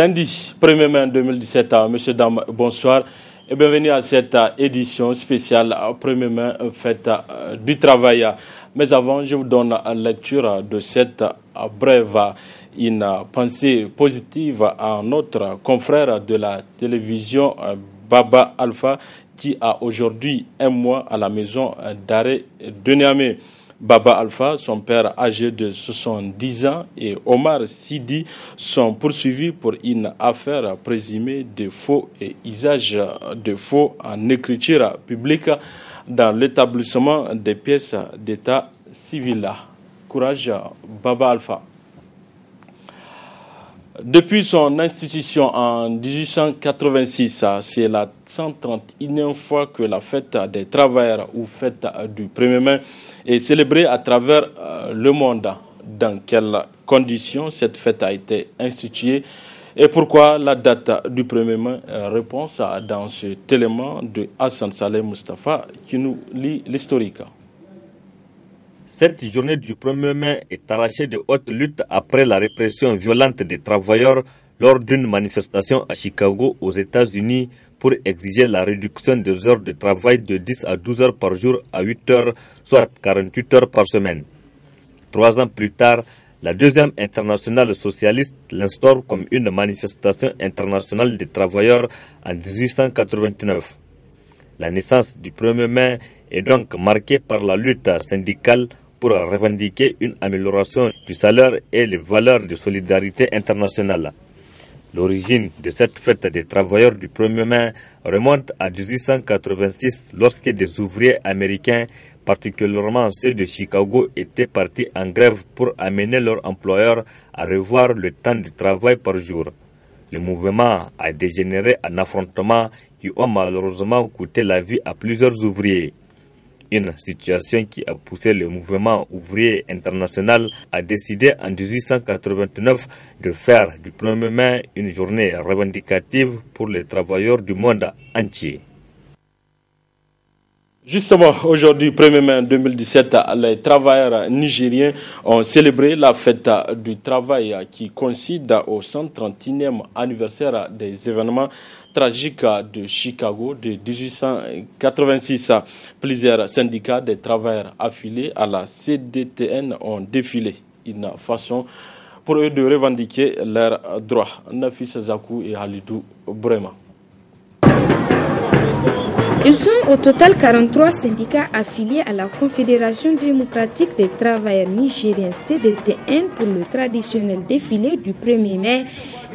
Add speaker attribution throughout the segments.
Speaker 1: Lundi 1er mai 2017, Monsieur, Dame, bonsoir et bienvenue à cette édition spéciale 1er mai, fête du travail. Mais avant, je vous donne lecture de cette brève, une pensée positive à notre confrère de la télévision Baba Alpha qui a aujourd'hui un mois à la maison d'arrêt de Niamey. Baba Alpha, son père âgé de 70 ans, et Omar Sidi sont poursuivis pour une affaire présumée de faux et usage de faux en écriture publique dans l'établissement des pièces d'état civil. Courage, Baba Alpha. Depuis son institution en 1886, c'est la 131e fois que la fête des travailleurs ou fête du 1er mai est célébrée à travers le monde. Dans quelles conditions cette fête a été instituée et pourquoi la date du 1er mai? Réponse dans cet élément de Hassan Saleh Mustafa qui nous lit l'historique.
Speaker 2: Cette journée du 1er mai est arrachée de haute lutte après la répression violente des travailleurs lors d'une manifestation à Chicago, aux États-Unis, pour exiger la réduction des heures de travail de 10 à 12 heures par jour à 8 heures, soit 48 heures par semaine. 3 ans plus tard, la deuxième internationale socialiste l'instaure comme une manifestation internationale des travailleurs en 1889. La naissance du 1er mai est donc marquée par la lutte syndicale pour revendiquer une amélioration du salaire et les valeurs de solidarité internationale. L'origine de cette fête des travailleurs du 1er mai remonte à 1886 lorsque des ouvriers américains, particulièrement ceux de Chicago, étaient partis en grève pour amener leur employeur à revoir le temps de travail par jour. Le mouvement a dégénéré en affrontements qui ont malheureusement coûté la vie à plusieurs ouvriers. Une situation qui a poussé le mouvement ouvrier international à décider en 1889 de faire du 1er mai une journée revendicative pour les travailleurs du monde entier.
Speaker 1: Justement, aujourd'hui, 1er mai 2017, les travailleurs nigériens ont célébré la fête du travail qui coïncide au 131e anniversaire des événements tragiques de Chicago de 1886. Plusieurs syndicats des travailleurs affiliés à la CDTN ont défilé, une façon pour eux de revendiquer leurs droits. Nafis Zakou et Halidou Brema.
Speaker 3: Ils sont au total 43 syndicats affiliés à la Confédération démocratique des travailleurs nigériens CDTN pour le traditionnel défilé du 1er mai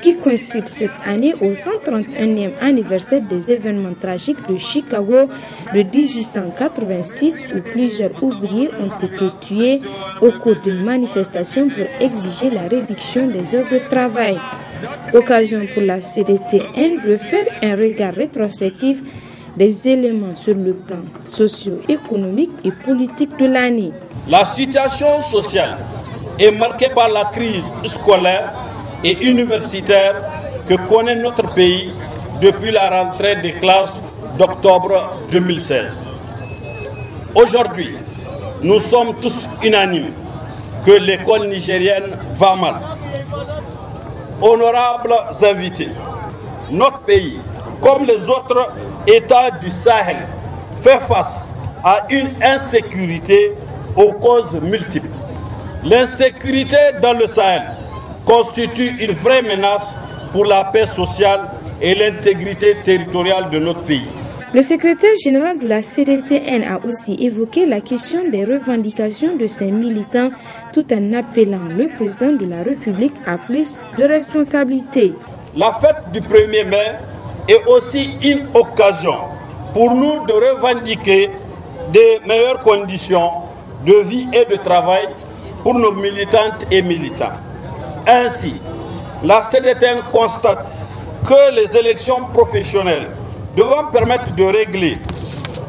Speaker 3: qui coïncide cette année au 131e anniversaire des événements tragiques de Chicago de 1886 où plusieurs ouvriers ont été tués au cours d'une manifestation pour exiger la réduction des heures de travail. Occasion pour la CDTN de faire un regard rétrospectif des éléments sur le plan socio-économique et politique de l'année.
Speaker 4: La situation sociale est marquée par la crise scolaire et universitaire que connaît notre pays depuis la rentrée des classes d'octobre 2016. Aujourd'hui, nous sommes tous unanimes que l'école nigérienne va mal. Honorables invités, notre pays, comme les autres États du Sahel, fait face à une insécurité aux causes multiples. L'insécurité dans le Sahel constitue une vraie menace pour la paix sociale et l'intégrité territoriale de notre pays.
Speaker 3: Le secrétaire général de la CDTN a aussi évoqué la question des revendications de ses militants tout en appelant le président de la République à plus de responsabilités.
Speaker 4: La fête du 1er mai est aussi une occasion pour nous de revendiquer des meilleures conditions de vie et de travail pour nos militantes et militants. Ainsi, la CDTN constate que les élections professionnelles devront permettre de régler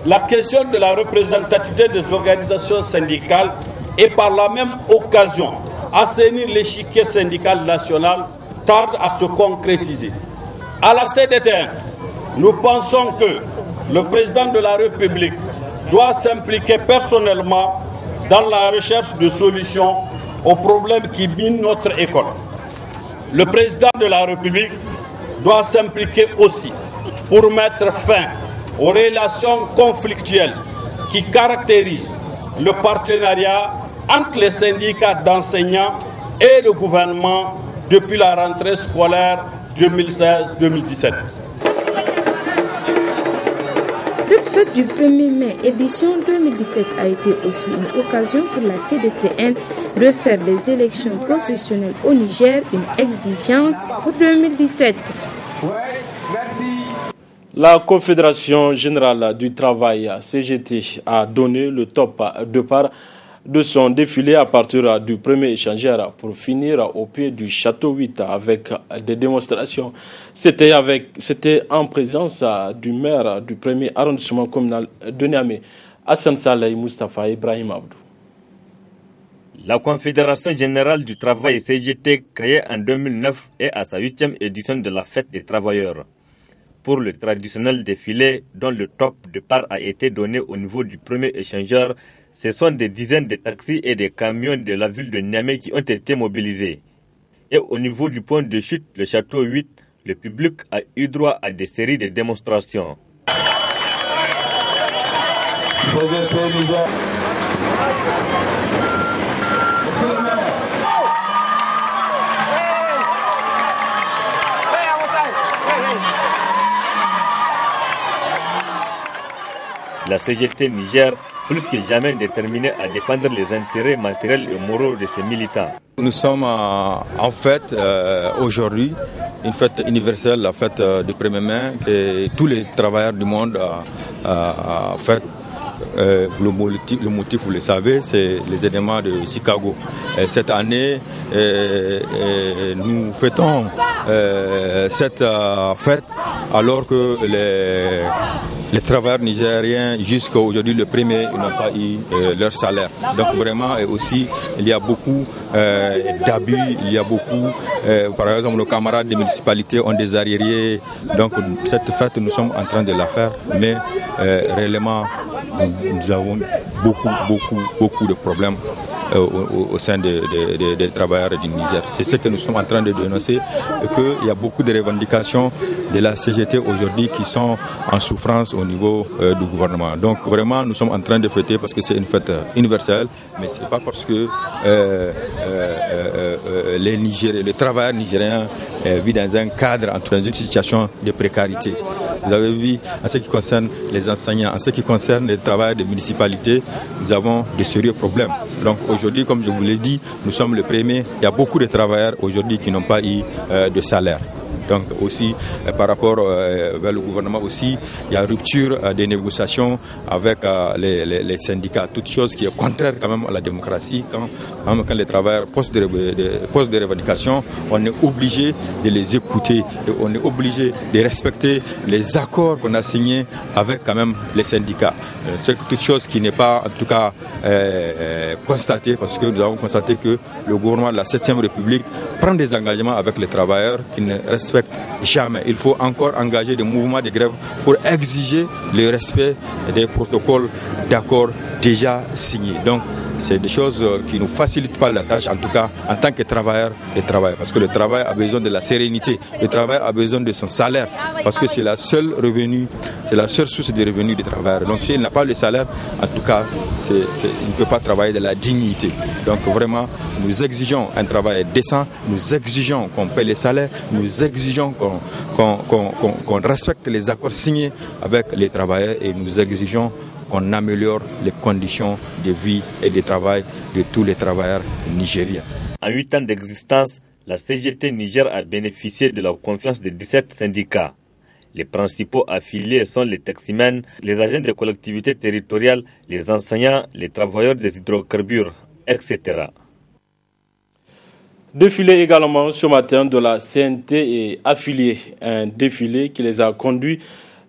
Speaker 4: la question de la représentativité des organisations syndicales et par la même occasion assainir l'échiquier syndical national tarde à se concrétiser. À la CDTN, nous pensons que le président de la République doit s'impliquer personnellement dans la recherche de solutions aux problèmes qui minent notre école. le président de la République doit s'impliquer aussi pour mettre fin aux relations conflictuelles qui caractérisent le partenariat entre les syndicats d'enseignants et le gouvernement depuis la rentrée scolaire 2016-2017.
Speaker 3: Cette fête du 1er mai, édition 2017, a été aussi une occasion pour la CDTN de faire des élections professionnelles au Niger une exigence pour 2017.
Speaker 1: La Confédération générale du travail, CGT, a donné le top départ de son défilé à partir du premier échangeur pour finir au pied du château 8 avec des démonstrations. C'était en présence du maire du premier arrondissement communal de Niamey, Hassan Saleh Mustafa Ibrahim Abdou.
Speaker 2: La Confédération générale du travail CGT, créée en 2009, est à sa 8e édition de la fête des travailleurs. Pour le traditionnel défilé, dont le top départ a été donné au niveau du premier échangeur, ce sont des dizaines de taxis et des camions de la ville de Niamey qui ont été mobilisés. Et au niveau du point de chute, le château 8, le public a eu droit à des séries de démonstrations. La CGT Niger, plus que jamais déterminée à défendre les intérêts matériels et moraux de ses militants.
Speaker 5: Nous sommes en fête aujourd'hui, une fête universelle, la fête du 1er mai, que tous les travailleurs du monde fêtent. Le motif, vous le savez, c'est les événements de Chicago. Et cette année, nous fêtons cette fête alors que les travailleurs nigériens, jusqu'à aujourd'hui, le 1er, ils n'ont pas eu leur salaire. Donc vraiment, et aussi, il y a beaucoup d'abus, il y a beaucoup, par exemple, nos camarades des municipalités ont des arriérés. Donc cette fête, nous sommes en train de la faire, mais réellement, nous avons beaucoup de problèmes au sein des travailleurs du Niger. C'est ce que nous sommes en train de dénoncer, et qu'il y a beaucoup de revendications de la CGT aujourd'hui qui sont en souffrance au niveau du gouvernement. Donc vraiment, nous sommes en train de fêter parce que c'est une fête universelle, mais ce n'est pas parce que les travailleurs nigériens vivent dans un cadre, dans une situation de précarité. Vous avez vu, en ce qui concerne les enseignants, en ce qui concerne les travailleurs des municipalités, nous avons de sérieux problèmes. Donc aujourd'hui, comme je vous l'ai dit, nous sommes le 1er. Il y a beaucoup de travailleurs aujourd'hui qui n'ont pas eu de salaire. Donc aussi, par rapport vers le gouvernement aussi, il y a rupture des négociations avec les syndicats. Toute chose qui est contraire quand même à la démocratie. Quand les travailleurs posent des revendications, on est obligé de les écouter. Et on est obligé de respecter les accords qu'on a signés avec quand même les syndicats. C'est toute chose qui n'est pas en tout cas constatée, parce que nous avons constaté que le gouvernement de la 7e République prend des engagements avec les travailleurs qui ne respectent jamais. Il faut encore engager des mouvements de grève pour exiger le respect des protocoles d'accords déjà signés. Donc, c'est des choses qui ne nous facilitent pas la tâche, en tout cas en tant que travailleur et travailleur. Parce que le travail a besoin de la sérénité, le travail a besoin de son salaire, parce que c'est la seule revenu, c'est la seule source de revenus du travailleur. Donc s'il n'a pas le salaire, en tout cas, il ne peut pas travailler de la dignité. Donc vraiment, nous exigeons un travail décent, nous exigeons qu'on paie les salaires, nous exigeons qu'on respecte les accords signés avec les travailleurs, et nous exigeons qu'on améliore les conditions de vie et de travail de tous les travailleurs nigériens.
Speaker 2: En 8 ans d'existence, la CGT Niger a bénéficié de la confiance de 17 syndicats. Les principaux affiliés sont les taximens, les agents des collectivités territoriales, les enseignants, les travailleurs des hydrocarbures, etc.
Speaker 1: Défilé également ce matin de la CNT et affiliés. Un défilé qui les a conduits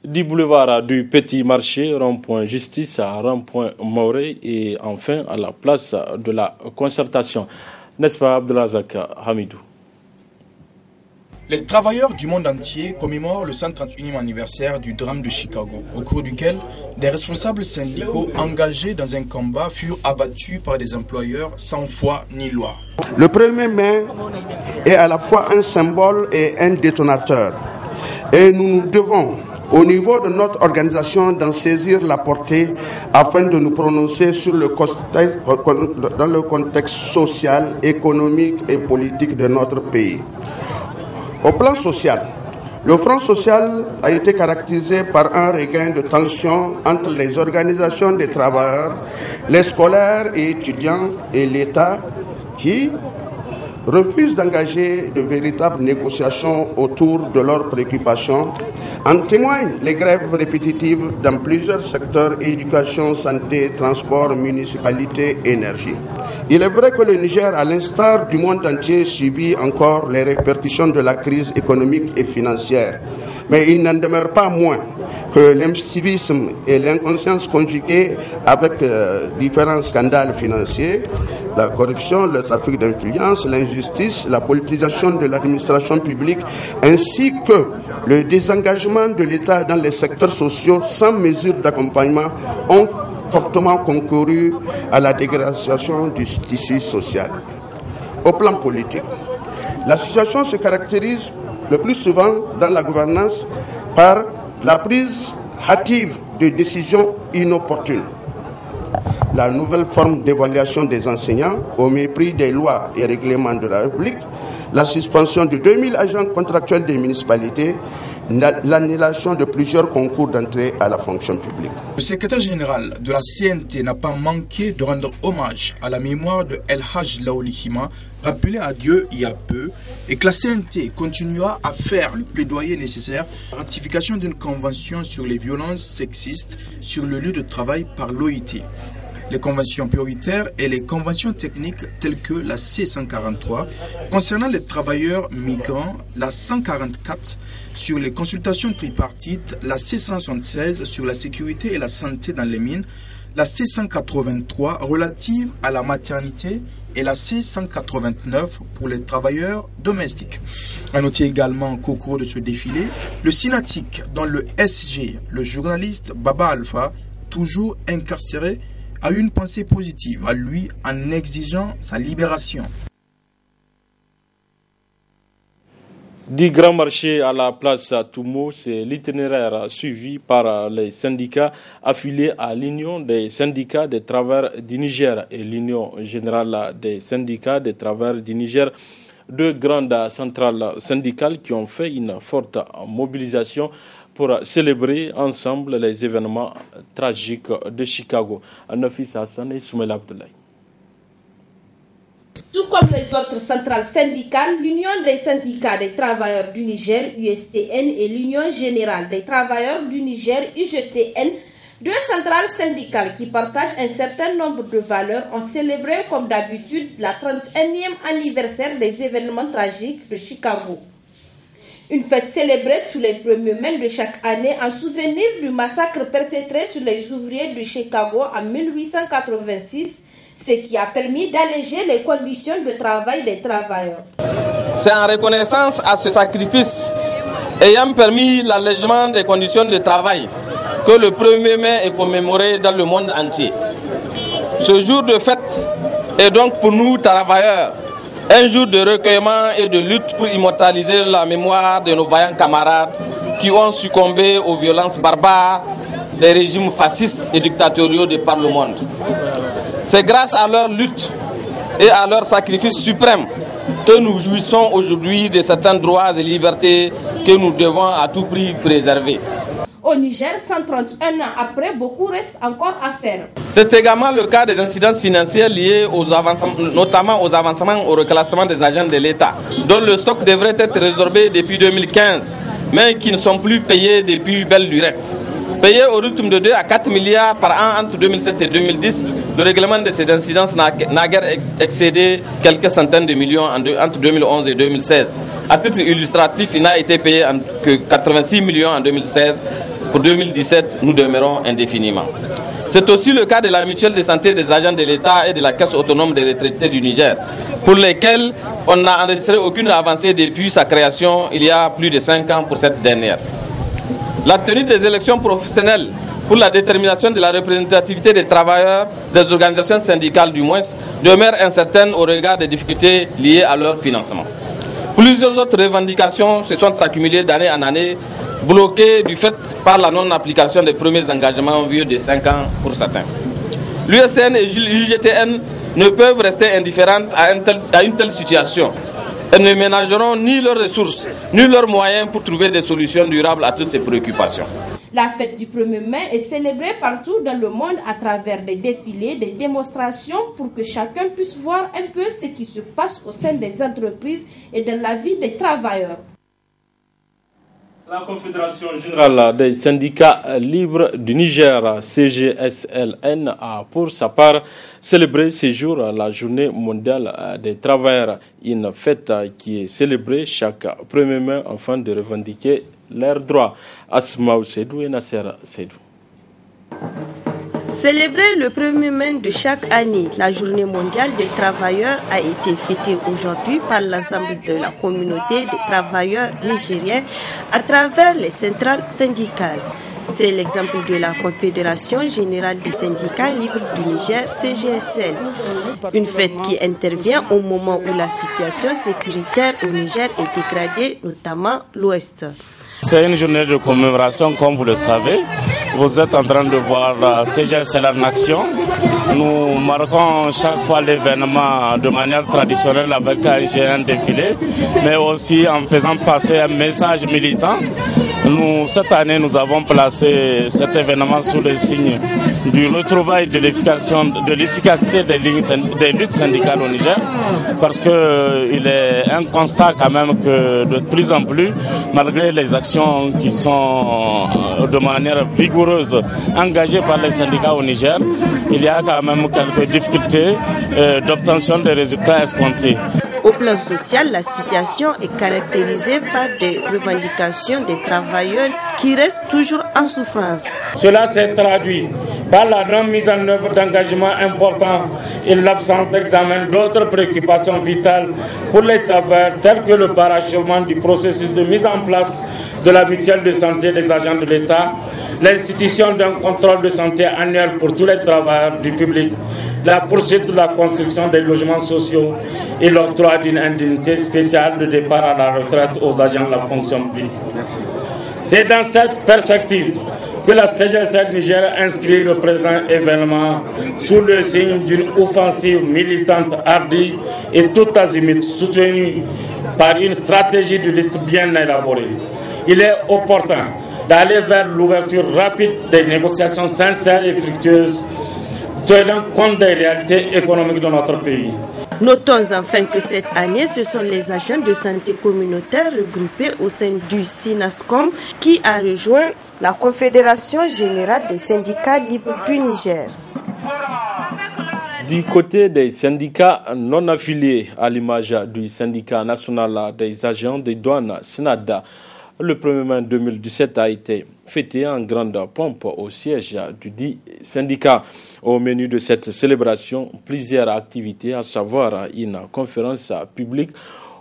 Speaker 1: du boulevard du Petit Marché, rond-point Justice à rond-point Morée et enfin à la place de la Concertation. N'est-ce pas, Abdelazak Hamidou?
Speaker 6: Les travailleurs du monde entier commémorent le 131e anniversaire du drame de Chicago, au cours duquel des responsables syndicaux engagés dans un combat furent abattus par des employeurs sans foi ni loi.
Speaker 7: Le 1er mai est à la fois un symbole et un détonateur. Et nous devons, au niveau de notre organisation, d'en saisir la portée afin de nous prononcer sur dans le contexte social, économique et politique de notre pays. Au plan social, le front social a été caractérisé par un regain de tension entre les organisations des travailleurs, les scolaires et étudiants et l'État qui refusent d'engager de véritables négociations autour de leurs préoccupations. En témoignent les grèves répétitives dans plusieurs secteurs: éducation, santé, transport, municipalité, énergie. Il est vrai que le Niger, à l'instar du monde entier, subit encore les répercussions de la crise économique et financière. Mais il n'en demeure pas moins que l'incivisme et l'inconscience conjugués avec différents scandales financiers, la corruption, le trafic d'influence, l'injustice, la politisation de l'administration publique, ainsi que le désengagement de l'État dans les secteurs sociaux sans mesure d'accompagnement ont fortement concouru à la dégradation du tissu social. Au plan politique, la situation se caractérise le plus souvent dans la gouvernance par la prise hâtive de décisions inopportunes. La nouvelle forme d'évaluation des enseignants au mépris des lois et règlements de la République, la suspension de 2000 agents contractuels des municipalités, l'annulation de plusieurs concours d'entrée à la fonction publique.
Speaker 6: Le secrétaire général de la CNT n'a pas manqué de rendre hommage à la mémoire de El Hadj Laouli Hima, rappelé à Dieu il y a peu, et que la CNT continuera à faire le plaidoyer nécessaire à la ratification d'une convention sur les violences sexistes sur le lieu de travail par l'OIT. Les conventions prioritaires et les conventions techniques telles que la C143 concernant les travailleurs migrants, la 144 sur les consultations tripartites, la C176 sur la sécurité et la santé dans les mines, la C183 relative à la maternité et la C189 pour les travailleurs domestiques. À noter également qu'au cours de ce défilé, le Sinatic, dont le SG, le journaliste Baba Alpha, toujours incarcéré, a eu une pensée positive à lui en exigeant sa libération.
Speaker 1: Du Grand Marché à la place Toumo, c'est l'itinéraire suivi par les syndicats affiliés à l'Union des syndicats des travailleurs du Niger et l'Union générale des syndicats des travailleurs du Niger, deux grandes centrales syndicales qui ont fait une forte mobilisation pour célébrer ensemble les événements tragiques de Chicago. Anafis Hassan et Soumel Abdoulaye.
Speaker 8: Tout comme les autres centrales syndicales, l'Union des syndicats des travailleurs du Niger, USTN, et l'Union générale des travailleurs du Niger, UGTN, deux centrales syndicales qui partagent un certain nombre de valeurs, ont célébré comme d'habitude la 31e anniversaire des événements tragiques de Chicago. Une fête célébrée sous les premiers mai de chaque année en souvenir du massacre perpétré sur les ouvriers de Chicago en 1886, ce qui a permis d'alléger les conditions de travail des travailleurs.
Speaker 9: C'est en reconnaissance à ce sacrifice ayant permis l'allègement des conditions de travail que le 1er mai est commémoré dans le monde entier. Ce jour de fête est donc pour nous travailleurs un jour de recueillement et de lutte pour immortaliser la mémoire de nos vaillants camarades qui ont succombé aux violences barbares des régimes fascistes et dictatoriaux de par le monde. C'est grâce à leur lutte et à leur sacrifice suprême que nous jouissons aujourd'hui de certains droits et libertés que nous devons à tout prix préserver.
Speaker 8: Au Niger, 131 ans après, beaucoup reste encore à faire.
Speaker 9: C'est également le cas des incidences financières liées notamment aux avancements au reclassement des agents de l'État, dont le stock devrait être résorbé depuis 2015, mais qui ne sont plus payés depuis belle lurette. Payés au rythme de 2 à 4 milliards par an entre 2007 et 2010, le règlement de ces incidences n'a guère excédé quelques centaines de millions entre 2011 et 2016. À titre illustratif, il n'a été payé que 86 millions en 2016. Pour 2017, nous demeurons indéfiniment. C'est aussi le cas de la mutuelle de santé des agents de l'État et de la Caisse autonome des retraités du Niger, pour lesquels on n'a enregistré aucune avancée depuis sa création il y a plus de 5 ans pour cette dernière. La tenue des élections professionnelles pour la détermination de la représentativité des travailleurs, des organisations syndicales du moins, demeure incertaine au regard des difficultés liées à leur financement. Plusieurs autres revendications se sont accumulées d'année en année, bloquées du fait par la non-application des premiers engagements vieux de 5 ans pour certains. L'USN et l'UGTN ne peuvent rester indifférentes à une telle situation. Elles ne ménageront ni leurs ressources, ni leurs moyens pour trouver des solutions durables à toutes ces préoccupations.
Speaker 8: La fête du 1er mai est célébrée partout dans le monde à travers des défilés, des démonstrations pour que chacun puisse voir un peu ce qui se passe au sein des entreprises et dans la vie des travailleurs.
Speaker 1: La Confédération générale des syndicats libres du Niger, CGSLN, a pour sa part célébré ce jour la journée mondiale des travailleurs, une fête qui est célébrée chaque 1er mai afin de revendiquer leurs droits. Asmaou Sedou et Nasser Sedou.
Speaker 10: Célébrer le 1er mai de chaque année, la journée mondiale des travailleurs a été fêtée aujourd'hui par l'ensemble de la communauté des travailleurs nigériens à travers les centrales syndicales. C'est l'exemple de la Confédération générale des syndicats libres du Niger, CGSL. Une fête qui intervient au moment où la situation sécuritaire au Niger est dégradée, notamment l'Ouest.
Speaker 11: C'est une journée de commémoration, comme vous le savez. Vous êtes en train de voir la CGSL en action. Nous marquons chaque fois l'événement de manière traditionnelle avec un défilé, mais aussi en faisant passer un message militant. Cette année, nous avons placé cet événement sous le signe du retrouvail de l'efficacité des luttes syndicales au Niger, parce qu'il est un constat quand même que de plus en plus, malgré les actions qui sont de manière vigoureuse engagées par les syndicats au Niger, il y a quand même quelques difficultés d'obtention des résultats escomptés.
Speaker 10: Au plan social, la situation est caractérisée par des revendications des travailleurs qui restent toujours en souffrance.
Speaker 11: Cela s'est traduit par la non-mise en œuvre d'engagements importants et l'absence d'examen d'autres préoccupations vitales pour les travailleurs, telles que le parachèvement du processus de mise en place de la mutuelle de santé des agents de l'État, l'institution d'un contrôle de santé annuel pour tous les travailleurs du public, la poursuite de la construction des logements sociaux et l'octroi d'une indemnité spéciale de départ à la retraite aux agents de la fonction publique. C'est dans cette perspective que la CGSL Niger inscrit le présent événement sous le signe d'une offensive militante hardie et tout azimut soutenue par une stratégie de lutte bien élaborée. Il est opportun d'aller vers l'ouverture rapide des négociations sincères et fructueuses tenant compte des réalités économiques de notre pays.
Speaker 10: Notons enfin que cette année, ce sont les agents de santé communautaire regroupés au sein du SINASCOM qui a rejoint la Confédération générale des syndicats libres du Niger.
Speaker 1: Du côté des syndicats non affiliés, à l'image du syndicat national des agents des douanes, SNADA, le 1er mai 2017 a été fêté en grande pompe au siège du dit syndicat. Au menu de cette célébration, plusieurs activités, à savoir une conférence publique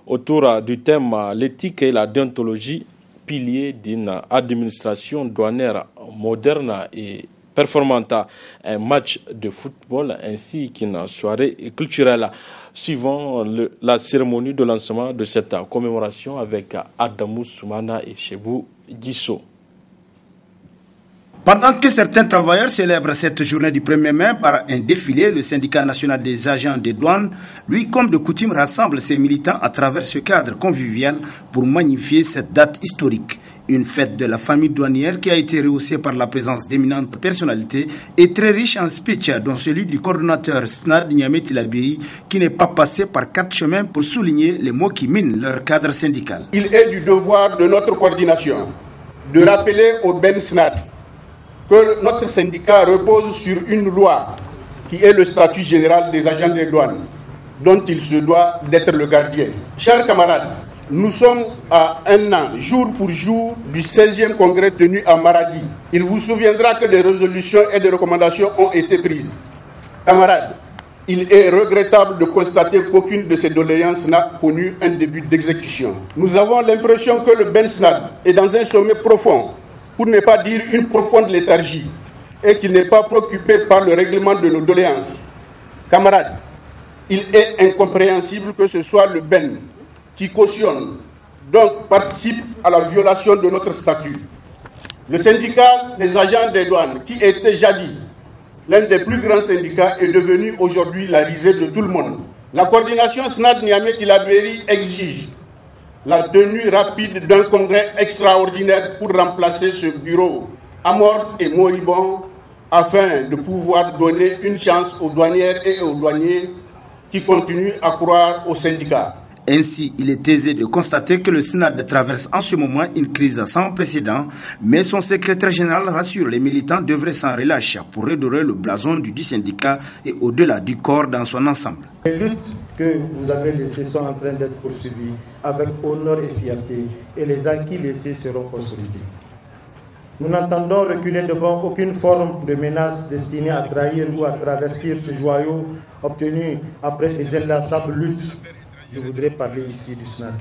Speaker 1: autour du thème « L'éthique et la déontologie, piliers d'une administration douanière moderne et performante », un match de football ainsi qu'une soirée culturelle. Suivant la cérémonie de lancement de cette commémoration avec Adamou Soumana et Chebou Gisso.
Speaker 12: Pendant que certains travailleurs célèbrent cette journée du 1er mai par un défilé, le syndicat national des agents des douanes, lui, comme de coutume, rassemble ses militants à travers ce cadre convivial pour magnifier cette date historique. Une fête de la famille douanière qui a été rehaussée par la présence d'éminentes personnalités et très riche en speech, dont celui du coordonnateur SNAD Niamé Tilabéry, qui n'est pas passé par 4 chemins pour souligner les mots qui minent leur cadre syndical.
Speaker 7: Il est du devoir de notre coordination de rappeler au Ben SNAD que notre syndicat repose sur une loi qui est le statut général des agents des douanes, dont il se doit d'être le gardien. Chers camarades, Nous sommes à un an, jour pour jour, du 16e congrès tenu à Maradi. Il vous souviendra que des résolutions et des recommandations ont été prises. Camarades, il est regrettable de constater qu'aucune de ces doléances n'a connu un début d'exécution. Nous avons l'impression que le BenSNAD est dans un sommet profond, pour ne pas dire une profonde léthargie, et qu'il n'est pas préoccupé par le règlement de nos doléances. Camarades, il est incompréhensible que ce soit le BEN qui cautionne, donc participe à la violation de notre statut. Le syndicat des agents des douanes, qui était jadis l'un des plus grands syndicats, est devenu aujourd'hui la risée de tout le monde. La coordination SNAD Niamey-Tillabéri exige la tenue rapide d'un congrès extraordinaire pour remplacer ce bureau amorphe et moribond afin de pouvoir donner une chance aux douanières et aux douaniers qui continuent à croire aux syndicats.
Speaker 12: Ainsi, il est aisé de constater que le SNAD traverse en ce moment une crise sans précédent, mais son secrétaire général rassure les militants devraient sans relâche pour redorer le blason du syndicat et au-delà du corps dans son ensemble.
Speaker 13: Les luttes que vous avez laissées sont en train d'être poursuivies avec honneur et fierté, et les acquis laissés seront consolidés. Nous n'entendons reculer devant aucune forme de menace destinée à trahir ou à travestir ce joyau obtenu après les inlassables luttes. Je voudrais parler ici du SNAD.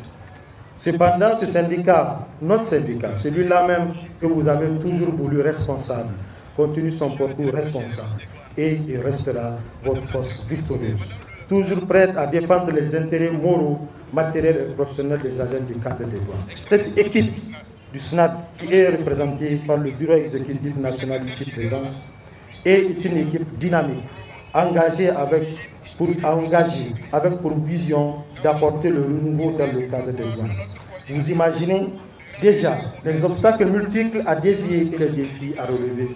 Speaker 13: Cependant, ce syndicat, notre syndicat, celui-là même que vous avez toujours voulu responsable, continue son parcours responsable et il restera votre force victorieuse, toujours prête à défendre les intérêts moraux, matériels et professionnels des agents du cadre des douanes. Cette équipe du SNAD, qui est représentée par le bureau exécutif national ici présent, est une équipe dynamique, engagée avec pour vision d'apporter le renouveau dans le cadre des douanes. Vous imaginez déjà les obstacles multiples à dévier et les défis à relever.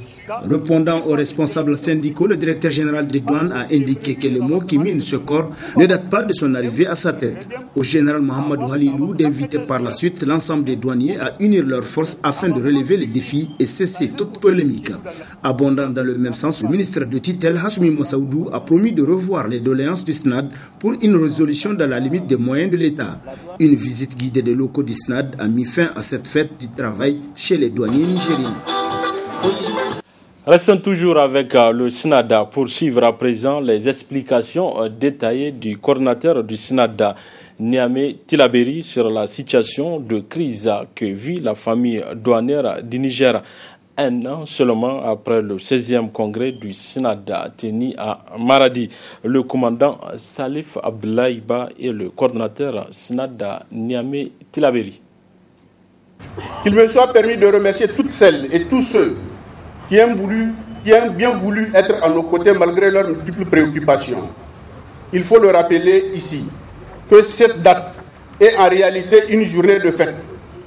Speaker 12: Répondant aux responsables syndicaux, le directeur général des douanes a indiqué que le mot qui mine ce corps ne date pas de son arrivée à sa tête. Au général Mohamedou Halilou d'inviter par la suite l'ensemble des douaniers à unir leurs forces afin de relever les défis et cesser toute polémique. Abondant dans le même sens, le ministre de tutelle Hassoumi Moussaoudou a promis de revoir les doléances du SNAD pour une résolution dans la limite des moyens de l'État. Une visite guidée des locaux du SNAD a mis fin à cette fête du travail chez les douaniers nigériens.
Speaker 1: Restons toujours avec le SNAD pour suivre à présent les explications détaillées du coordinateur du SNAD Niamey-Tillabéri sur la situation de crise que vit la famille douanière du Niger. Un an seulement après le 16e congrès du SNAD tenu à Maradi. Le commandant Salif Abdoulaye Ba et le coordinateur SNAD Niamey-Tillabéri.
Speaker 7: Qu'il me soit permis de remercier toutes celles et tous ceux qui ont bien voulu être à nos côtés malgré leurs multiples préoccupations. Il faut le rappeler ici que cette date est en réalité une journée de fête,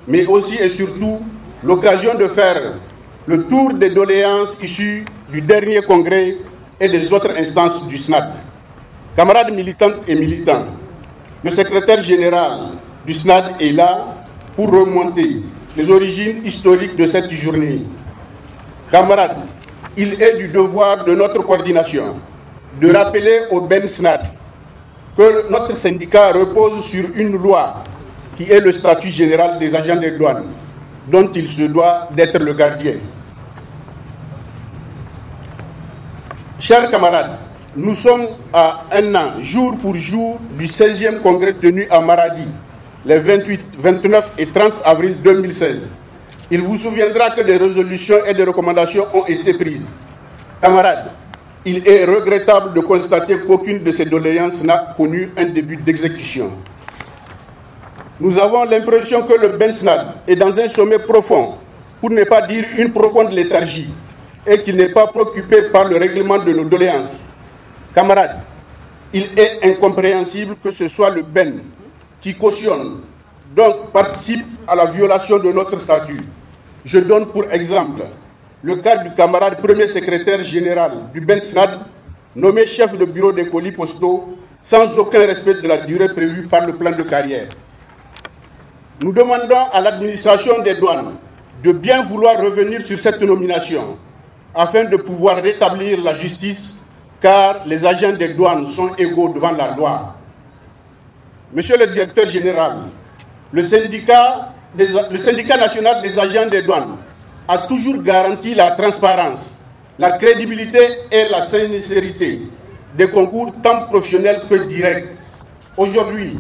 Speaker 7: mais aussi et surtout l'occasion de faire le tour des doléances issues du dernier congrès et des autres instances du SNAD. Camarades militantes et militants, le secrétaire général du SNAD est là pour remonter les origines historiques de cette journée. Camarades, il est du devoir de notre coordination de rappeler au BenSNAD que notre syndicat repose sur une loi qui est le statut général des agents des douanes, dont il se doit d'être le gardien. Chers camarades, nous sommes à un an, jour pour jour, du 16e congrès tenu à Maradi, les 28, 29 et 30 avril 2016. Il vous souviendra que des résolutions et des recommandations ont été prises. Camarades, il est regrettable de constater qu'aucune de ces doléances n'a connu un début d'exécution. Nous avons l'impression que le BenSNAD est dans un sommet profond, pour ne pas dire une profonde léthargie, et qu'il n'est pas préoccupé par le règlement de nos doléances. Camarades, il est incompréhensible que ce soit le BEN qui cautionne, donc participe à la violation de notre statut. Je donne pour exemple le cas du camarade premier secrétaire général du BenSNAD, nommé chef de bureau des colis postaux, sans aucun respect de la durée prévue par le plan de carrière. Nous demandons à l'administration des douanes de bien vouloir revenir sur cette nomination afin de pouvoir rétablir la justice, car les agents des douanes sont égaux devant la loi. Monsieur le directeur général, le syndicat national des agents des douanes a toujours garanti la transparence, la crédibilité et la sincérité des concours tant professionnels que directs. Aujourd'hui,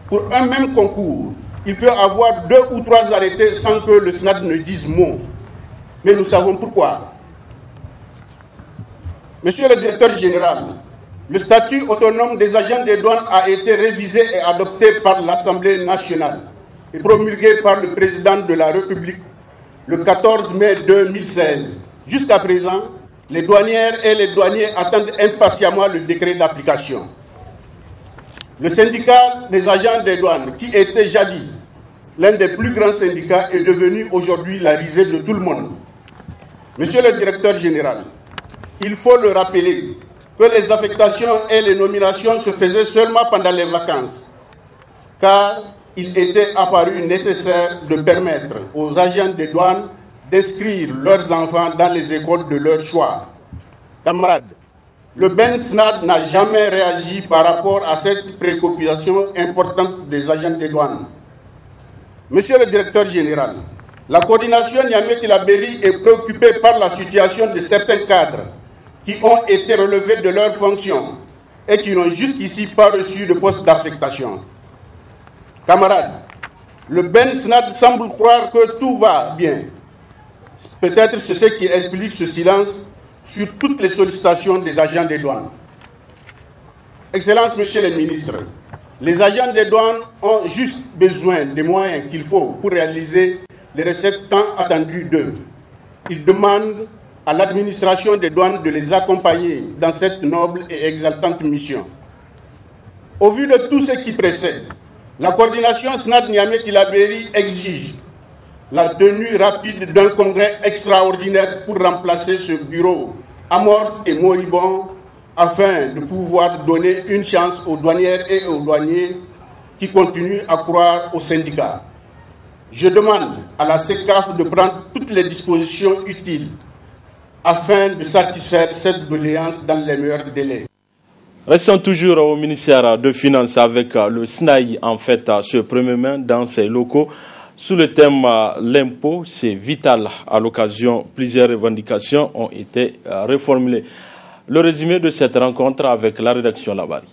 Speaker 7: pour un même concours, il peut y avoir 2 ou 3 arrêtés sans que le SNAD ne dise mot. Mais nous savons pourquoi. Monsieur le directeur général, le statut autonome des agents des douanes a été révisé et adopté par l'Assemblée nationale et promulgué par le président de la République le 14 mai 2016. Jusqu'à présent, les douanières et les douaniers attendent impatiemment le décret d'application. Le syndicat des agents des douanes, qui était jadis l'un des plus grands syndicats, est devenu aujourd'hui la risée de tout le monde. Monsieur le directeur général, il faut le rappeler que les affectations et les nominations se faisaient seulement pendant les vacances, car il était apparu nécessaire de permettre aux agents des douanes d'inscrire leurs enfants dans les écoles de leur choix. Camarades, le BEN-SNAD n'a jamais réagi par rapport à cette préoccupation importante des agents des douanes. Monsieur le directeur général, la coordination Niamey-Tillabéri est préoccupée par la situation de certains cadres qui ont été relevés de leurs fonctions et qui n'ont jusqu'ici pas reçu de poste d'affectation. Camarades, le BEN-SNAD semble croire que tout va bien. Peut-être c'est ce qui explique ce silence sur toutes les sollicitations des agents des douanes. Excellences, Monsieur le ministre, les agents des douanes ont juste besoin des moyens qu'il faut pour réaliser les recettes tant attendues d'eux. Ils demandent à l'administration des douanes de les accompagner dans cette noble et exaltante mission. Au vu de tout ce qui précède, la coordination SNAD Niamey-Tillabéri exige la tenue rapide d'un congrès extraordinaire pour remplacer ce bureau amorphe et moribond afin de pouvoir donner une chance aux douanières et aux douaniers qui continuent à croire aux syndicats. Je demande à la SECAF de prendre toutes les dispositions utiles afin de satisfaire cette doléance dans les meilleurs délais.
Speaker 1: Restons toujours au ministère de Finances avec le SNAI en fait ce 1er mai dans ses locaux. Sous le thème l'impôt, c'est vital. À l'occasion, plusieurs revendications ont été reformulées. Le résumé de cette rencontre avec la rédaction Labari.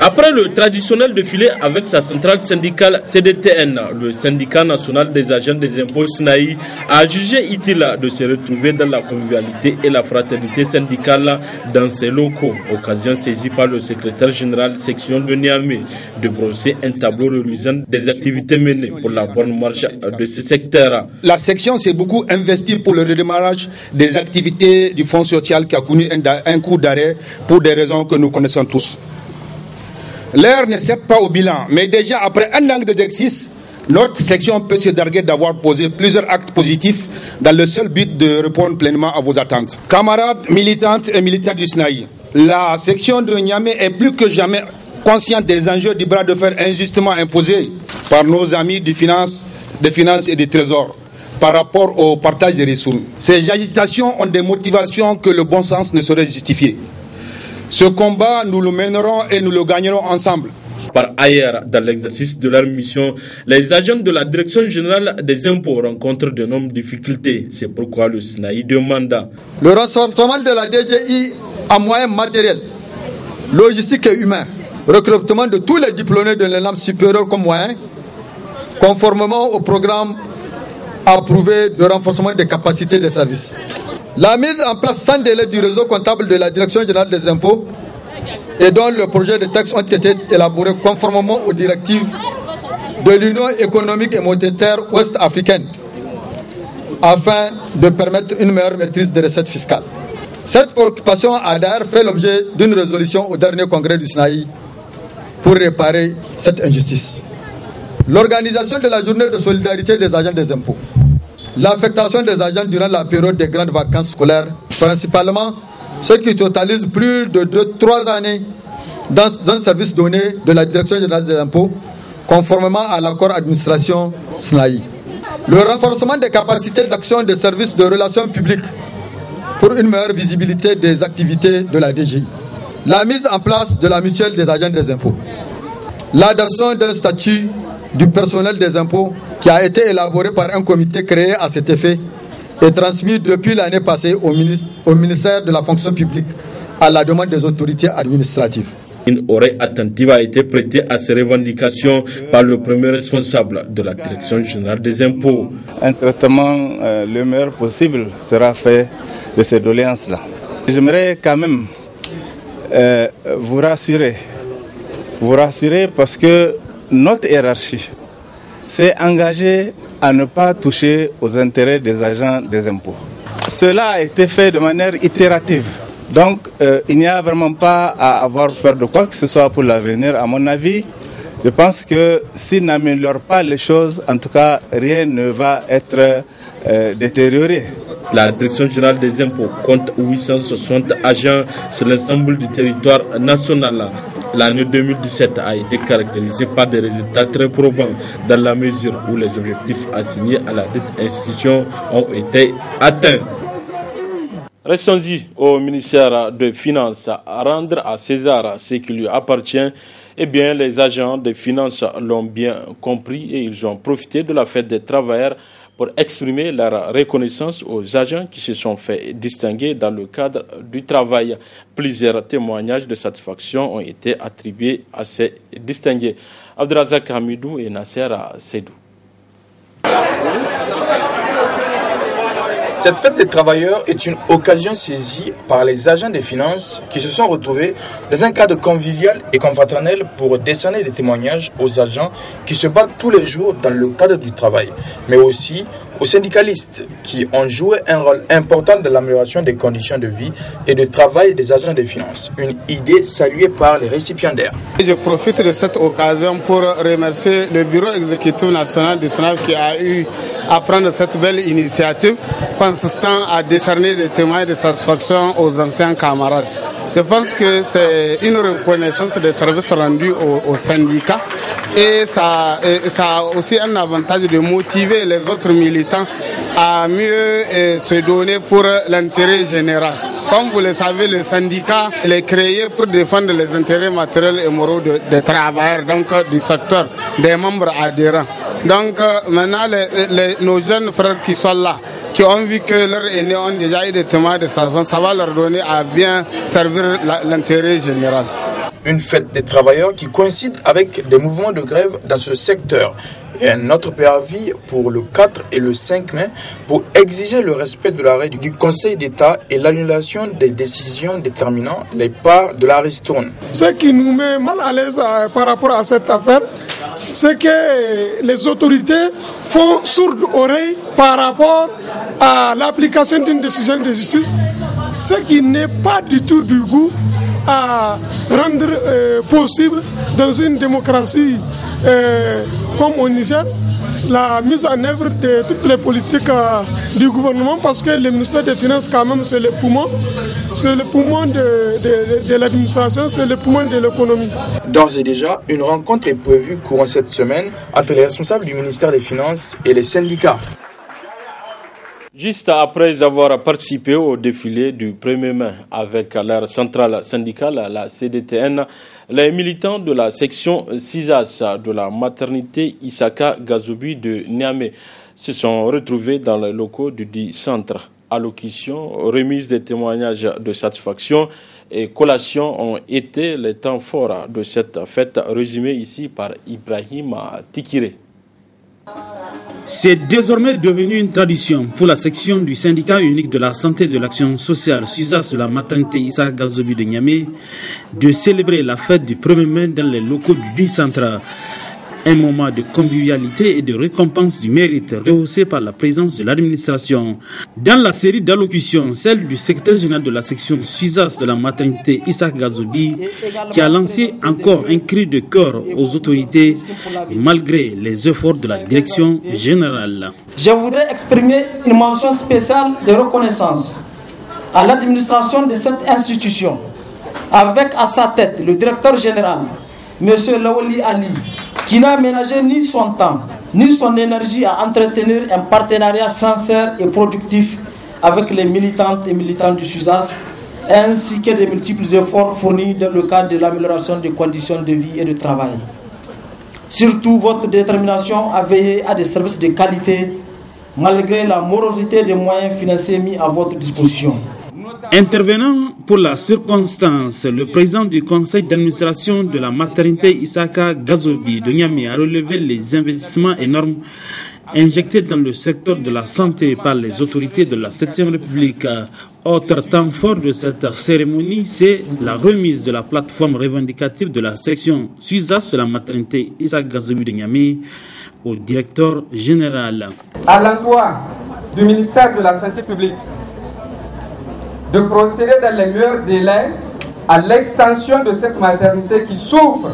Speaker 1: Après le traditionnel défilé avec sa centrale syndicale CDTN, le syndicat national des agents des impôts SNAI a jugé utile de se retrouver dans la convivialité et la fraternité syndicale dans ses locaux. Occasion saisie par le secrétaire général section de Niamey de brosser un tableau reluisant des activités menées pour la bonne marche de ce secteur.
Speaker 14: La section s'est beaucoup investie pour le redémarrage des activités du Fonds social qui a connu un coup d'arrêt pour des raisons que nous connaissons tous. L'heure ne cède pas au bilan, mais déjà après un an d'exercice, notre section peut se darguer d'avoir posé plusieurs actes positifs dans le seul but de répondre pleinement à vos attentes. Camarades militantes et militants du SNAI, la section de Niamey est plus que jamais consciente des enjeux du bras de fer injustement imposé par nos amis des finances et du trésor par rapport au partage des ressources. Ces agitations ont des motivations que le bon sens ne saurait justifier. Ce combat, nous le mènerons et nous le gagnerons ensemble.
Speaker 1: Par ailleurs, dans l'exercice de leur mission, les agents de la Direction générale des impôts rencontrent de nombreuses difficultés. C'est pourquoi le SNAI demande
Speaker 15: le renforcement de la DGI en moyens matériels, logistiques et humains, recrutement de tous les diplômés de l'ENAM supérieur comme moyen, conformément au programme approuvé de renforcement des capacités des services. La mise en place sans délai du réseau comptable de la Direction générale des impôts et dont le projet de texte ont été élaborés conformément aux directives de l'Union économique et monétaire ouest-africaine afin de permettre une meilleure maîtrise des recettes fiscales. Cette préoccupation a d'ailleurs fait l'objet d'une résolution au dernier congrès du SNAI pour réparer cette injustice. L'organisation de la journée de solidarité des agents des impôts. L'affectation des agents durant la période des grandes vacances scolaires, principalement ceux qui totalisent plus de 3 années dans un service donné de la Direction générale des impôts, conformément à l'accord administration SNAI. Le renforcement des capacités d'action des services de relations publiques pour une meilleure visibilité des activités de la DGI. La mise en place de la mutuelle des agents des impôts. L'adoption d'un statut du personnel des impôts qui a été élaboré par un comité créé à cet effet et transmis depuis l'année passée au ministère de la fonction publique à la demande des autorités administratives.
Speaker 1: Une oreille attentive a été prêtée à ces revendications par le premier responsable de la Direction générale des impôts.
Speaker 16: Un traitement le meilleur possible sera fait de ces doléances-là. J'aimerais quand même vous rassurer parce que notre hiérarchie s'est engagée à ne pas toucher aux intérêts des agents des impôts. Cela a été fait de manière itérative. Donc, il n'y a vraiment pas à avoir peur de quoi que ce soit pour l'avenir. À mon avis, je pense que s'ils n'améliorent pas les choses, en tout cas, rien ne va être détérioré.
Speaker 1: La Direction générale des impôts compte 860 agents sur l'ensemble du territoire national. L'année 2017 a été caractérisée par des résultats très probants dans la mesure où les objectifs assignés à la dite institution ont été atteints. Restons-y au ministère des Finances à rendre à César ce qui lui appartient. Eh bien, les agents des finances l'ont bien compris et ils ont profité de la fête des travailleurs pour exprimer leur reconnaissance aux agents qui se sont fait distinguer dans le cadre du travail. Plusieurs témoignages de satisfaction ont été attribués à ces distingués. Abdelrazak Hamidou et Nasser Seydou.
Speaker 6: Cette fête des travailleurs est une occasion saisie par les agents des finances qui se sont retrouvés dans un cadre convivial et confraternel pour décerner des témoignages aux agents qui se battent tous les jours dans le cadre du travail, mais aussi aux syndicalistes qui ont joué un rôle important dans l'amélioration des conditions de vie et de travail des agents des finances. Une idée saluée par les récipiendaires.
Speaker 17: Je profite de cette occasion pour remercier le bureau exécutif national du SNAF qui a eu à prendre cette belle initiative consistant à décerner des témoins de satisfaction aux anciens camarades. Je pense que c'est une reconnaissance des services rendus aux syndicats et ça a aussi un avantage de motiver les autres militants à mieux se donner pour l'intérêt général. Comme vous le savez, le syndicat il est créé pour défendre les intérêts matériels et moraux des travailleurs, donc du secteur, des membres adhérents. Donc maintenant, nos jeunes frères qui sont là, qui ont vu que leurs aînés ont déjà eu des témoins de saison, ça va leur donner à bien servir l'intérêt général.
Speaker 6: Une fête des travailleurs qui coïncide avec des mouvements de grève dans ce secteur et un autre préavis pour le 4 et le 5 mai pour exiger le respect de l'arrêt du Conseil d'État et l'annulation des décisions déterminant les parts de la ristourne.
Speaker 18: Ce qui nous met mal à l'aise par rapport à cette affaire, c'est que les autorités font sourde oreille par rapport à l'application d'une décision de justice, ce qui n'est pas du tout du goût à rendre possible dans une démocratie comme au Niger la mise en œuvre de toutes les politiques du gouvernement, parce que le ministère des Finances quand même c'est le poumon de l'administration, c'est le poumon de l'économie.
Speaker 6: D'ores et déjà, une rencontre est prévue courant cette semaine entre les responsables du ministère des Finances et les syndicats.
Speaker 1: Juste après avoir participé au défilé du 1er mai avec leur centrale syndicale, la CDTN, les militants de la section CISAS de la maternité Isaka Gazoubi de Niamey se sont retrouvés dans les locaux du dit centre. Allocution, remise des témoignages de satisfaction et collation ont été les temps forts de cette fête, résumée ici par Ibrahim Tikiré.
Speaker 19: C'est désormais devenu une tradition pour la section du syndicat unique de la santé et de l'action sociale SUSAS de la maternité Issa Gazobi de Niamey de célébrer la fête du 1er mai dans les locaux du DUI Centre. Un moment de convivialité et de récompense du mérite rehaussé par la présence de l'administration. Dans la série d'allocutions, celle du secrétaire général de la section SUSAS de la maternité Issa Gazobi, qui a lancé encore un cri de cœur aux autorités malgré les efforts de la direction générale.
Speaker 20: Je voudrais exprimer une mention spéciale de reconnaissance à l'administration de cette institution, avec à sa tête le directeur général, M. Lawali Ali, qui n'a ménagé ni son temps, ni son énergie à entretenir un partenariat sincère et productif avec les militantes et militants du SUSAS, ainsi que des multiples efforts fournis dans le cadre de l'amélioration des conditions de vie et de travail. surtout votre détermination à veiller à des services de qualité malgré la morosité des moyens financiers mis à votre disposition.
Speaker 19: Intervenant pour la circonstance, le président du conseil d'administration de la maternité Isaka Gazobi de Niamey a relevé les investissements énormes injectés dans le secteur de la santé par les autorités de la 7e République. Autre temps fort de cette cérémonie, c'est la remise de la plateforme revendicative de la section SUSAS de la maternité Isaka Gazobi de Niamey au directeur général.
Speaker 21: À l'endroit du ministère de la Santé publique de procéder dans les meilleurs délais à l'extension de cette maternité qui souffre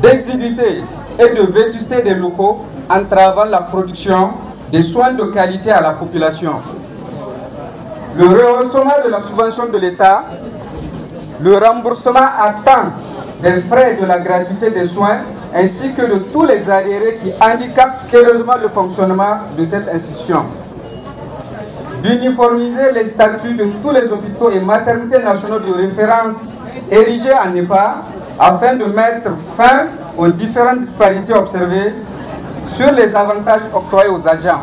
Speaker 21: d'exiguïté et de vétusté des locaux, entravant la production des soins de qualité à la population. Le rehaussement de la subvention de l'État, le remboursement à temps des frais de la gratuité des soins, ainsi que de tous les arriérés qui handicapent sérieusement le fonctionnement de cette institution. D'uniformiser les statuts de tous les hôpitaux et maternités nationaux de référence érigés en EHPAD afin de mettre fin aux différentes disparités observées sur les avantages octroyés aux agents.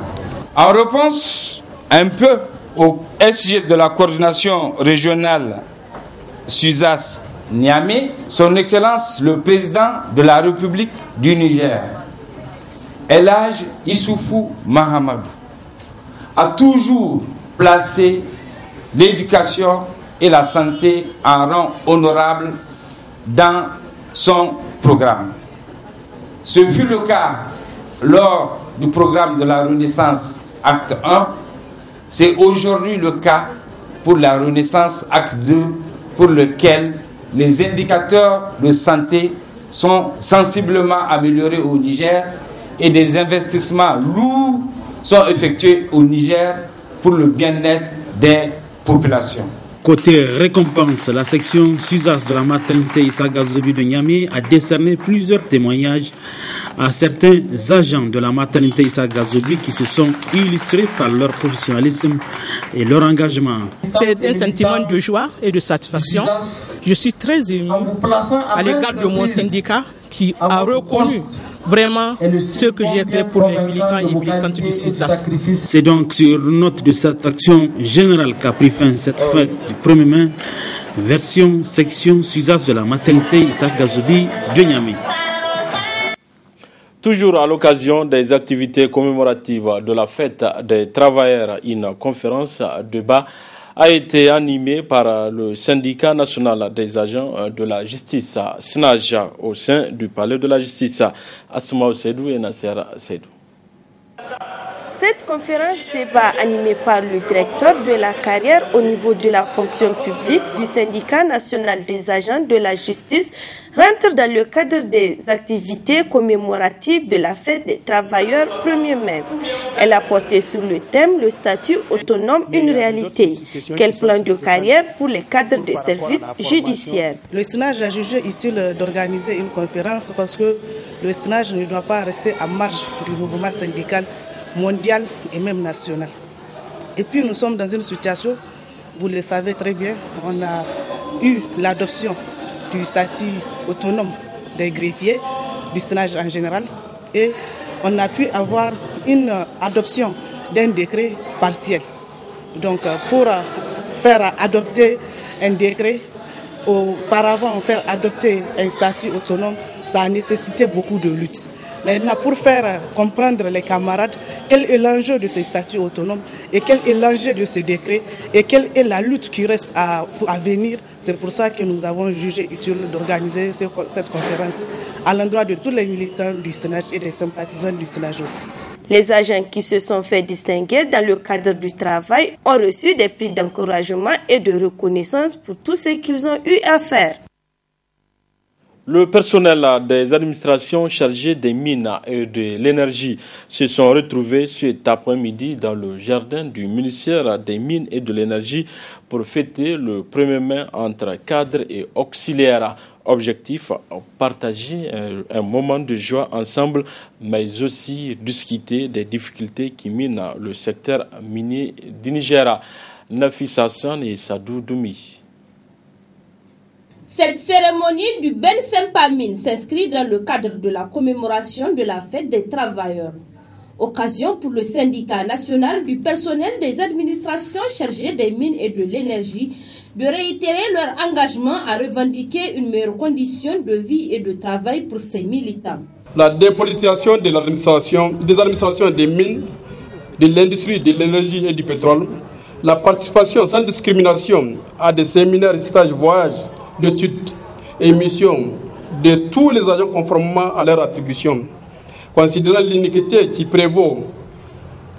Speaker 22: En réponse un peu au SG de la coordination régionale SUSAS Niamey, son Excellence le Président de la République du Niger, El Hadj Issoufou Mahamadou, a toujours placé l'éducation et la santé en rang honorable dans son programme. Ce fut le cas lors du programme de la Renaissance Acte 1, c'est aujourd'hui le cas pour la Renaissance Acte 2, pour lequel les indicateurs de santé sont sensiblement améliorés au Niger et des investissements lourds sont effectués au Niger pour le bien-être des populations.
Speaker 19: Côté récompense, la section SUSAS de la maternité Issa Gazobi de Niamey a décerné plusieurs témoignages à certains agents de la maternité Issa Gazobi qui se sont illustrés par leur professionnalisme et leur engagement.
Speaker 23: C'est un sentiment de joie et de satisfaction. Je suis très ému à l'égard de mon syndicat qui a reconnu vraiment ce que j'ai fait pour les militants et militantes du SUSAS.
Speaker 19: C'est donc sur note de cette action générale qu'a pris fin cette fête du 1er mai, version section SUSAS de la maternité Issa Gazobi de Niamey.
Speaker 1: Toujours à l'occasion des activités commémoratives de la fête des travailleurs, une conférence débat a été animée par le syndicat national des agents de la justice, SNAJ, au sein du palais de la justice, Asma Seydou et Nasser Seydou.
Speaker 10: Cette conférence débat animée par le directeur de la carrière au niveau de la fonction publique du syndicat national des agents de la justice rentre dans le cadre des activités commémoratives de la fête des travailleurs 1er mai. Elle a porté sur le thème le statut autonome une réalité. Quel plan de carrière pour les cadres des services judiciaires?
Speaker 24: Le SNAJ a jugé utile d'organiser une conférence parce que le SNAJ ne doit pas rester à marge du mouvement syndical mondial et même national. Et puis nous sommes dans une situation, vous le savez très bien, on a eu l'adoption du statut autonome des greffiers, du SNAJ en général, et on a pu avoir une adoption d'un décret partiel. Donc pour faire adopter un décret, auparavant faire adopter un statut autonome, ça a nécessité beaucoup de luttes. Maintenant, pour faire comprendre les camarades quel est l'enjeu de ces statuts autonomes et quel est l'enjeu de ces décrets et quelle est la lutte qui reste à venir, c'est pour ça que nous avons jugé utile d'organiser cette conférence à l'endroit de tous les militants du SNAJ et des sympathisants du SNAJ aussi.
Speaker 10: Les agents qui se sont fait distinguer dans le cadre du travail ont reçu des prix d'encouragement et de reconnaissance pour tout ce qu'ils ont eu à faire.
Speaker 1: Le personnel des administrations chargées des mines et de l'énergie se sont retrouvés cet après-midi dans le jardin du ministère des Mines et de l'Énergie pour fêter le 1er mai entre cadres et auxiliaires. Objectif, partager un moment de joie ensemble, mais aussi discuter des difficultés qui minent le secteur minier du Niger. Nafis Hassan et Sadou Doumi.
Speaker 8: Cette cérémonie du Ben Sempamine s'inscrit dans le cadre de la commémoration de la fête des travailleurs. Occasion pour le syndicat national du personnel des administrations chargées des mines et de l'énergie de réitérer leur engagement à revendiquer une meilleure condition de vie et de travail pour ses militants.
Speaker 2: La dépolitisation de des administrations des mines, de l'industrie, de l'énergie et du pétrole, la participation sans discrimination à des séminaires, stages, voyages, d'études et missions de tous les agents conformément à leur attribution, considérant l'iniquité qui prévaut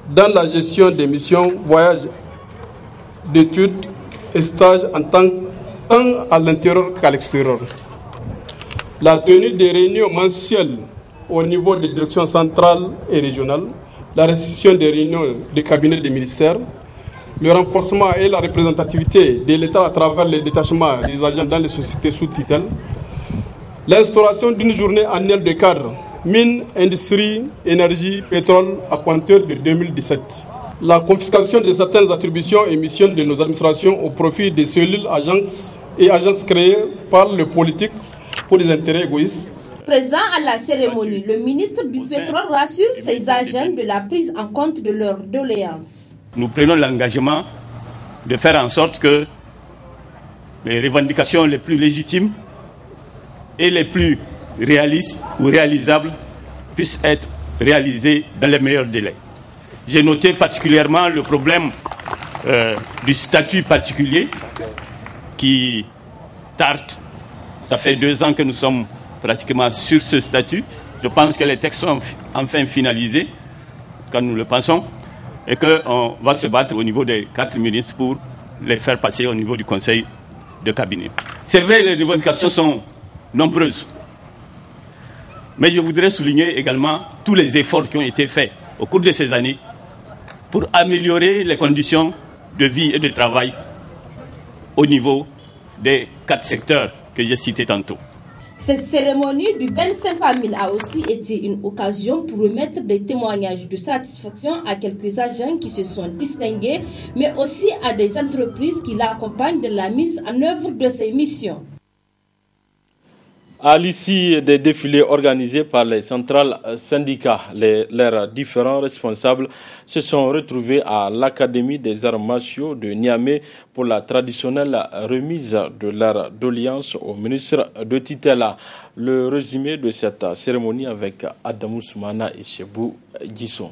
Speaker 2: dans la gestion des missions, voyages, d'études et stages tant à l'intérieur qu'à l'extérieur. La tenue des réunions mensuelles au niveau des directions centrales et régionales, la restitution des réunions des cabinets des ministères, le renforcement et la représentativité de l'État à travers les détachements des agents dans les sociétés sous tutelle, l'instauration d'une journée annuelle de cadre, mines, industrie, énergie, pétrole à compteur de 2017. La confiscation de certaines attributions et missions de nos administrations au profit des cellules, agences créées par le politique pour des intérêts égoïstes.
Speaker 8: Présent à la cérémonie, le ministre du Pétrole rassure ses agents de la prise en compte de leurs doléances.
Speaker 3: Nous prenons l'engagement de faire en sorte que les revendications les plus légitimes et les plus réalistes ou réalisables puissent être réalisées dans les meilleurs délais. J'ai noté particulièrement le problème du statut particulier qui tarde. Ça fait 2 ans que nous sommes pratiquement sur ce statut. Je pense que les textes sont enfin finalisés, quand nous le pensons, et qu'on va se battre au niveau des 4 ministres pour les faire passer au niveau du conseil de cabinet. C'est vrai, les revendications sont nombreuses, mais je voudrais souligner également tous les efforts qui ont été faits au cours de ces années pour améliorer les conditions de vie et de travail au niveau des 4 secteurs que j'ai cités tantôt.
Speaker 8: Cette cérémonie du Ben Sempamine a aussi été une occasion pour remettre des témoignages de satisfaction à quelques agents qui se sont distingués, mais aussi à des entreprises qui l'accompagnent dans la mise en œuvre de ses missions.
Speaker 1: À l'issue des défilés organisés par les centrales syndicats, leurs différents responsables se sont retrouvés à l'Académie des arts martiaux de Niamey pour la traditionnelle remise de leur doléance au ministre de tutelle. Le résumé de cette cérémonie avec Adamou Soumana et Chebou Gisson.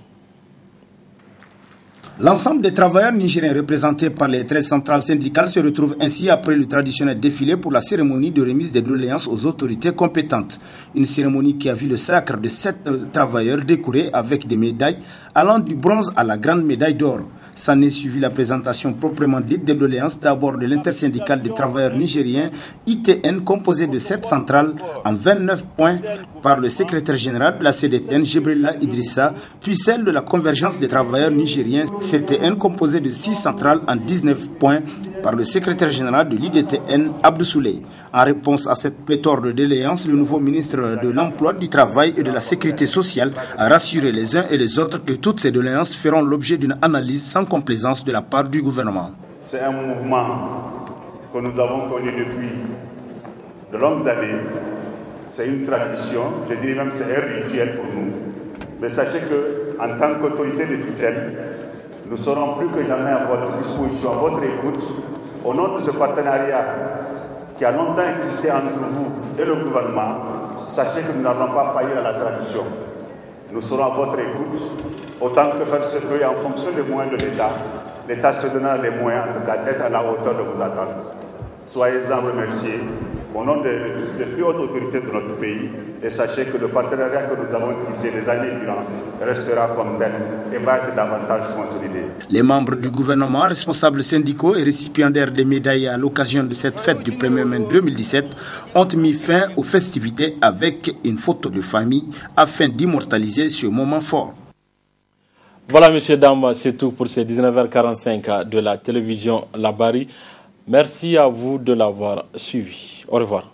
Speaker 12: L'ensemble des travailleurs nigériens représentés par les 13 centrales syndicales se retrouvent ainsi après le traditionnel défilé pour la cérémonie de remise des doléances aux autorités compétentes. Une cérémonie qui a vu le sacre de 7 travailleurs décorés avec des médailles allant du bronze à la grande médaille d'or. S'en est suivi la présentation proprement dite des doléances d'abord de l'intersyndicale des travailleurs nigériens ITN composée de 7 centrales en 29 points par le secrétaire général de la CDTN Jibrila Idrissa, puis celle de la convergence des travailleurs nigériens CTN composée de 6 centrales en 19 points par le secrétaire général de l'IDTN Abdou Souley. En réponse à cette pléthore de doléances, le nouveau ministre de l'Emploi, du Travail et de la Sécurité sociale a rassuré les uns et les autres que toutes ces doléances feront l'objet d'une analyse sans complaisance de la part du gouvernement.
Speaker 4: C'est un mouvement que nous avons connu depuis de longues années. C'est une tradition, je dirais même c'est un rituel pour nous. Mais sachez qu'en tant qu'autorité de tutelle, nous serons plus que jamais à votre disposition, à votre écoute, au nom de ce partenariat qui a longtemps existé entre vous et le gouvernement. Sachez que nous n'allons pas faillir à la tradition. Nous serons à votre écoute, autant que faire se peut et en fonction des moyens de l'État. L'État se donnera les moyens, en tout cas, d'être à la hauteur de vos attentes. Soyez-en remerciés au nom de toutes les plus hautes autorités de notre pays et sachez que le partenariat que nous avons tissé les années durant restera comme tel et va être davantage consolidé.
Speaker 12: Les membres du gouvernement, responsables syndicaux et récipiendaires des médailles à l'occasion de cette fête du 1er mai 2017 ont mis fin aux festivités avec une photo de famille afin d'immortaliser ce moment fort.
Speaker 1: Voilà, messieurs, dames, c'est tout pour ces 19h45 de la télévision La Bari. Merci à vous de l'avoir suivi. Au revoir.